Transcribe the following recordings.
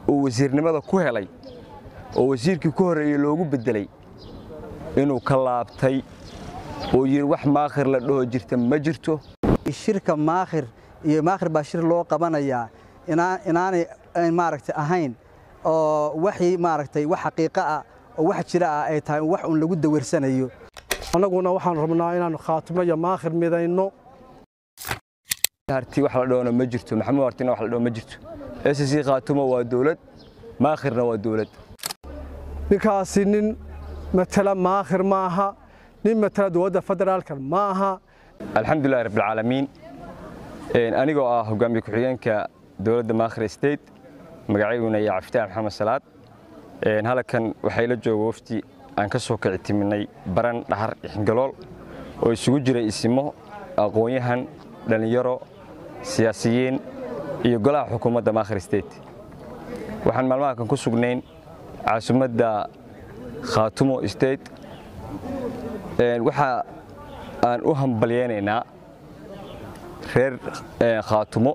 wasiirnimada ku helay oo wasiirkii ku horeeyay loogu bedelay inuu ka laabtay oo yiri wax maakhir la dhaho jirta ma jirto shirka maakhir iyo maakhir baa shir loo qabanayaa inaanay maaragtay ahayn oo waxii maaragtay wax xaqiiqo ah oo wax jira ah ay tahay wax lagu daweersanayo anaguna waxaan rabnaa inaan khaatimo iyo maakhir midayno harti wax la dhaho ma jirto maxamuud hartina wax la dhaho ma jirto SSC khaatimo waa dawlad maakhirna waa dawlad ninkaasi nin matala maakhir maaha nin matala dawladda federaalka maaha alxamdulillaah rabbil caalamiin anigoo ah hogaamiye ku-xigeenka dawladda maakhir state magacayguna iyo Cabdifataax Maxamed Salaad halkan waxay la joogo wafti aan ka soo kici timinay baran dhahar xingalool oo isugu jiray isimo aqoonyahan dhalinyaro siyaasiyiin iyo golaha xukuumadda maakhir state waxaan maalmahan ku sugnayn caasimadda khaatimo state waxa aan u hambalyeynaa reer khaatimo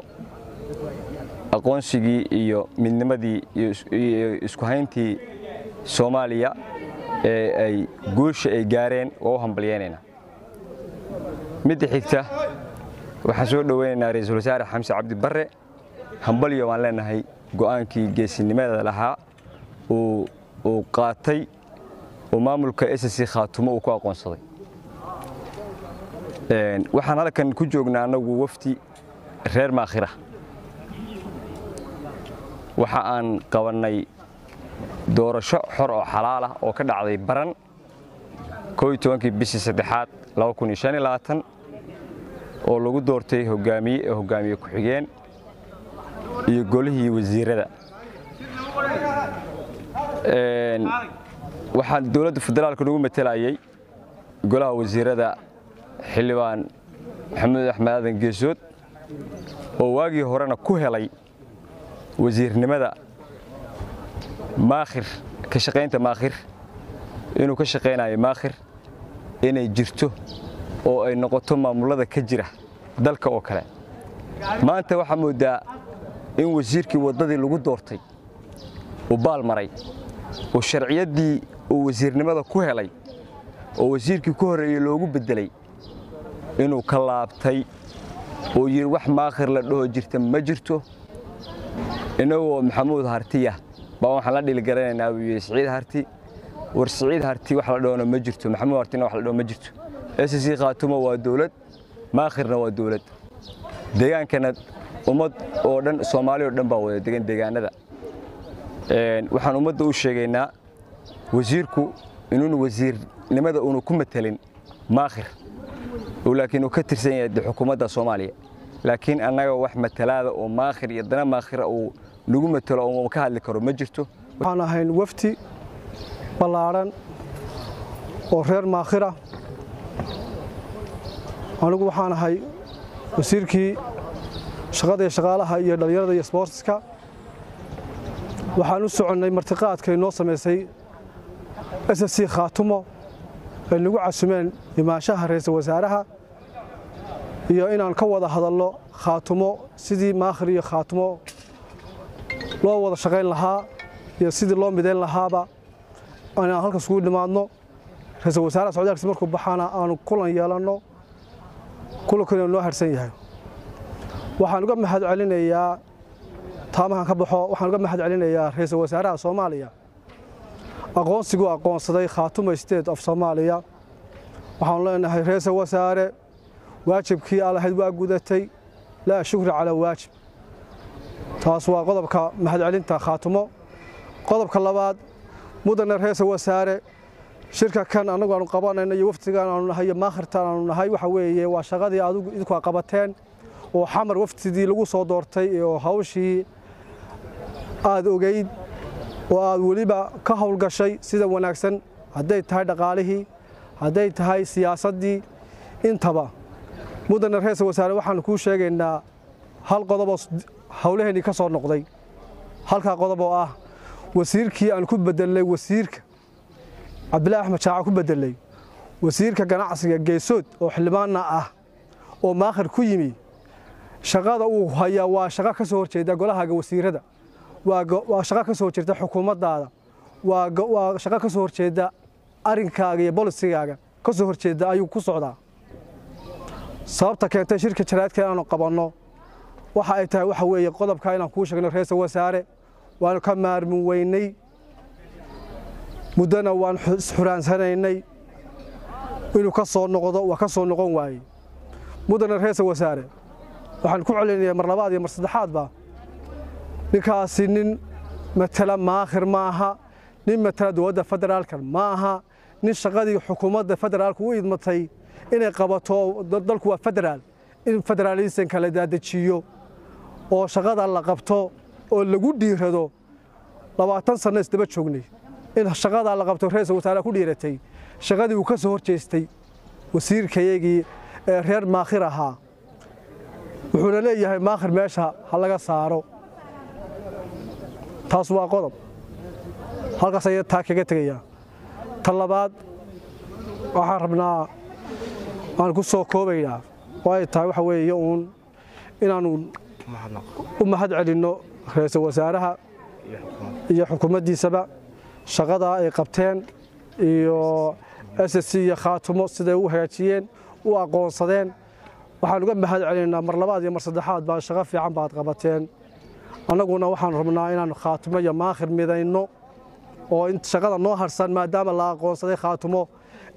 aqoonsigii iyo midnimadii iyo isku hayntii Soomaaliya ay guusha ay gaareen oo hambalyeynaa mid xigta waxaan soo dhaweynaynaa ra'iisul wasaare Xamse Cabdi Barre hambalyo waan leenahay go'aankii geesinimada lahaa oo qaatay oo maamulka SSC khaatimo uu ku aqoonsaday waxaan halkan ku joognaa anagu wafti reer maakhira waxa aan qabanay doorasho xor oo xalaal ah oo ka dhacday baran 12 bishii 3aad 2025 oo lagu doortay hogaamiye ku-xigeen iyo golihii wasiirada waxaan dawladda federaalka ugu matalayay golaha wasiirada xildhibaan maxamed axmed aadan geesood oo waagii horena ku helay wasiirnimada maakhir ka shaqeynta maakhir inuu ka shaqeynayo maakhir inay jirto oo ay noqoto maamulada ka jira dalka oo kale maanta waxa moodaa in wasiirkii wadadii lagu doortay uu baal maray oo sharciyadii uu wasiirnimada ku helay oo wasiirkii ku horeeyay loogu bedelay inuu ka laabtay oo yiri wax maakhir la dhaho jirta ma jirto inagoo maxamuud hartiya baa waxaan la dhili garanaynaa uu yiri Siciid Harti war Siciid Harti wax la dhaho ma jirto maxamuud hartina wax la dhaho ma jirto SSC khaatimo waa dawlad maakhirna waa dawlad deegaankana ummad oo dhan Soomaaliya oo dhan baa wada degan deegaanada waxaan ummadda u sheegaynaa wasiirku inuu wasiirnimada uu ku matalin maakhir laakiin uu ka tirsan yahay xukuumadda Soomaaliya laakiin anaga wax matalaada oo maakhir iyo dana maakhira uu lagu matalo oo ka hadli karo ma jirto waxaan ahayn wafti balaaran oo reer maakhira anigu waxaan ahay wasiirkii shaqada shaqaalaha iyo dhalinyarada iyo sportska waxaan u soconay martiqaadka inoo sameysay SSC khaatimo ay nagu casumeen imaanshaha ra'iisul wasaaraha iyo inaan ka wada hadalno khaatimo sidii maakhir iyo khaatimo loo wada shaqeyn lahaa iyo sidii loo mideyn lahaaba aan halkaas ugu dhimaadno ra'iisul wasaaraha Soomaaliya markuu baxana aan kulan yeelano kulankan loo harsan yahay waxaan uga mahad celinayaa taamahan ka baxo waxaan uga mahad celinayaa ra'iisul wasaaraha Soomaaliya aqoonsigu aqoonsaday khaatimo state of Soomaaliya waxaan leenahay ra'iisul wasaare waajibkii aad waa gudatay la shukri cala waajib taas waa qodobka mahad celinta khaatimo qodobka labaad mudane ra'iisul wasaare shirka kan anagu aan qabanayno iyo waftigan aan nahay maakhirtan aan nahay waxa weeye waa shaqadii adigu idinku qabateen oo xamar waftidii lagu soo doortay oo hawshii aad ogeyd oo aad waliba ka hawlgashay sida wanaagsan haday tahay dhaqaalihii haday tahay siyaasadii intaba mudane ra'iisul wasaare waxaan ku sheegaynaa hal qodob oo hawlaheeni ka soo noqday halka qodob oo ah wasiirkii aan ku bedelay wasiirka Cabdilaahi Axmed Shaaca ku bedelay wasiirka ganacsiga geesood oo xildhibaanna ah oo maakhir ku yimi shaqada uu hayaa waa shaqo ka soo horjeeda golaha wasiirada waa shaqo ka soo horjeeda xukuumaddaada waa shaqo ka soo horjeeda arrinkaaga iyo bolisigaaga ka soo horjeeda ayuu ku socdaa sababta keentay shirka jaraadka inaanu qabanno waxa ay tahay waxa weeye qodobka inaan kuu sheegno ra'iisul wasaare waanu ka maarmin weynay muddana waan xuraansanaynay inuu ka soo noqdo waa ka soo noqon waayey mudana ra'iisul wasaare waxaan ku celinayaa mar labaad iyo mar saddexaadba ninkaasi nin matala maakhir maaha nin matala dowladda federaalka maaha nin shaqadii xukuumadda federaalka u idmatay inay qabato dalku waa federaal in federalism kala daadajiyo oo shaqada la qabto oo lagu dhiirado 20 sano isdaba joognay in shaqada la qabto ra'iisul wasaare ku dhiiratay shaqadii uu ka soo horjeestay wasiirkayagii reer maakhir ahaa wuxuuna leeyahay maakhir meesha ha laga saaro taas waa qodob halkaas ayay taa kaga tagayaa tan labaad waxaan rabnaa aan ku soo koobayaa way tahay waxa weeye inaanu u mahad celinno ra'iisul wasaaraha iyo xukuumaddiisaba shaqada ay qabteen iyo SSC iyo Khaatumo siday u hagaajiyeen u aqoonsadeen waxaan uga mahad celinaa mar labaad iyo mar saddexaad baa shaqo fiican baad qabateen annaguna waxaan rabnaa inaan Khaatumo iyo maakhir midayno oo inta shaqada noo harsan maadaama la aqoonsaday Khaatumo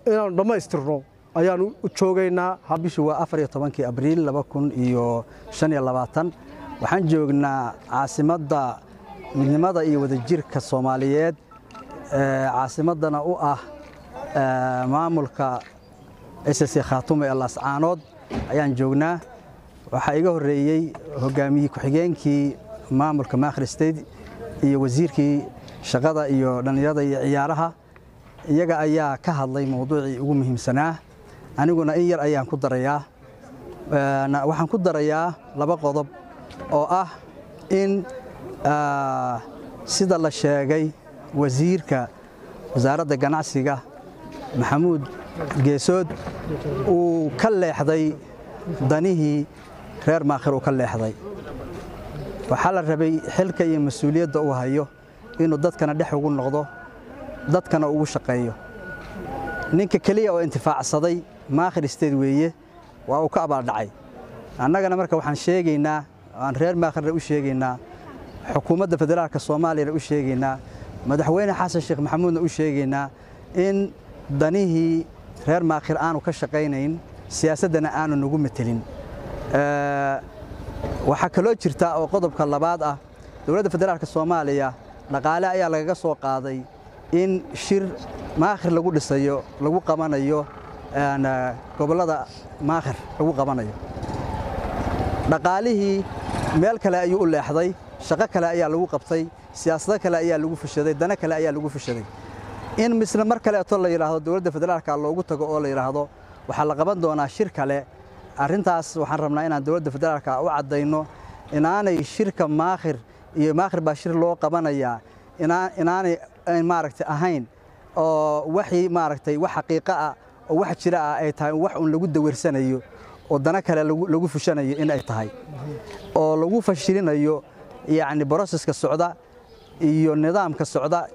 inaan dhamaystirno ayaan u joogaynaa bishii waa 14 Abriil 2025 waxaan joognaa caasimadda midnimada iyo wadajirka Soomaaliyeed caasimadana u ah maamulka SSC Khaatumo ee Laascaanood ayaan joognaa waxa iga horeeyay hogaamiye ku-xigeenkii maamulka Maakhir State iyo wasiirkii shaqada iyo dhalinyarada iyo ciyaaraha iyaga ayaa ka hadlay mowduucii ugu muhiimsanaa aniguna in yar ayaan ku darayaa waxaan ku darayaa laba qodob oo ah in sida la sheegay wasiirka wasaaradda ganacsiga Maxamuud Geesood uu ka leexday danihii reer maakhir uu ka leexday waxa la rabay xilka iyo mas'uuliyadda uu hayo inuu dadkana dhex ugu noqdo dadkana ugu shaqeeyo ninka kaliya oo intifaacsaday Maakhir State weeye waa uu ka abaal dhacay annagana marka waxaan sheegaynaa aan reer maakhir u sheegaynaa xukuumadda federaalka Soomaaliya u sheegaynaa madaxweyne Xasan Sheekh Maxamuudna u sheegaynaa in danihii reer maakhir aanu ka shaqeynayn siyaasadana aanu nagu metelin waxa kale oo jirta oo qodobka labaad ah dowladda federaalka Soomaaliya dhaqaale ayaa laga soo qaaday in shir maakhir lagu dhisayo lagu qabanayo gobolada maakhir lagu qabanayo dhaqaalihii meel kale ayuu u leexday shaqo kale ayaa lagu qabtay siyaasado kale ayaa lagu fashaday dana kale ayaa lagu fashaday in misla mar kale oo la yiraahdo dowladda federaalka loogu tago oo la yiraahdo waxa la qaban doonaa shir kale arintaas waxaan rabnaa inaan dowladda federaalka u cadeyno inaanay shirka maakhir iyo maakhir baa shir loo qabanayaa inaanay maaragtay ahayn oo wixii maaragtay wax xaqiiqo ah oo wax jira ah ay tahay wax un lagu dawarsanayo oo dana kale lagu fushanayo in ay tahay oo lagu fashilinayo yani processka socda iyo nidaamka socda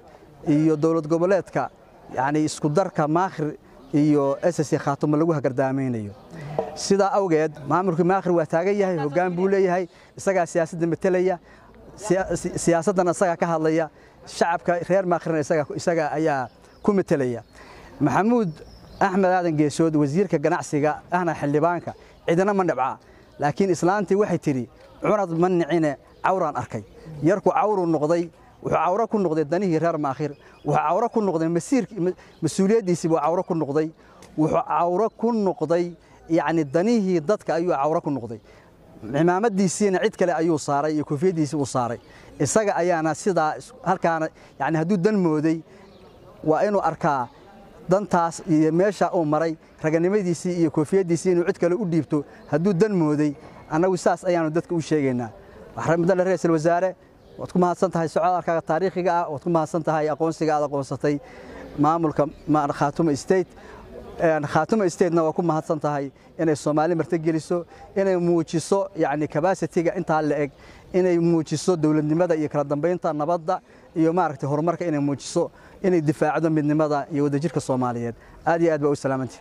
iyo dawlad goboleedka yani isku darka maakhir iyo SSC Khaatumo lagu hagardaamaynayo sida awgeed maamulka maakhir waa taagan yahay hoggaan buu leeyahay isaga siyaasadda metelaya siyaasadana isaga ka hadlaya shacabka reer maakhirna isaga ayaa ku metelaya Maxamuud Axmed Aadan Geesood wasiirka ganacsiga ahna xildhibaanka cidina ma nabca laakiin islaantii waxay tiri cunad manicine cawraan arkay yarku cawru noqday wuxuu cawro ku noqday danihii reer maakhir wuxuu cawro ku noqday mas'uuliyadiisii buu cawro ku noqday wuxuu cawro ku noqday yani danihii dadka ayuu cawro ku noqday cimaamadiisiina cid kale ayuu saaray iyo koofiyadiisii uu saaray isaga ayaana sida halkaana yani haduu dan mooday waa inuu arkaa dantaas iyo meesha uu maray raganimadiisii iyo koofiyadiisii inuu cid kale u dhiibto haduu dan mooday anagu saas ayaanu dadka u sheegaynaa waxaan ra'iisul wasaare waad ku mahadsan tahay socodkaaga taariikhiga ah waad ku mahadsan tahay aqoonsiga aad aqoonsatay maamulka Khaatumo State Khaatumo State-na waa ku mahadsan tahay inay Soomaali marti geliso inay muujiso yani capacity-ga inta la eg inay muujiso dawladnimada iyo kala dambeynta nabadda iyo maaragtay horumarka inay muujiso inay difaacdo midnimada iyo wadajirka Soomaaliyeed aad iyo aad baa u salaamantii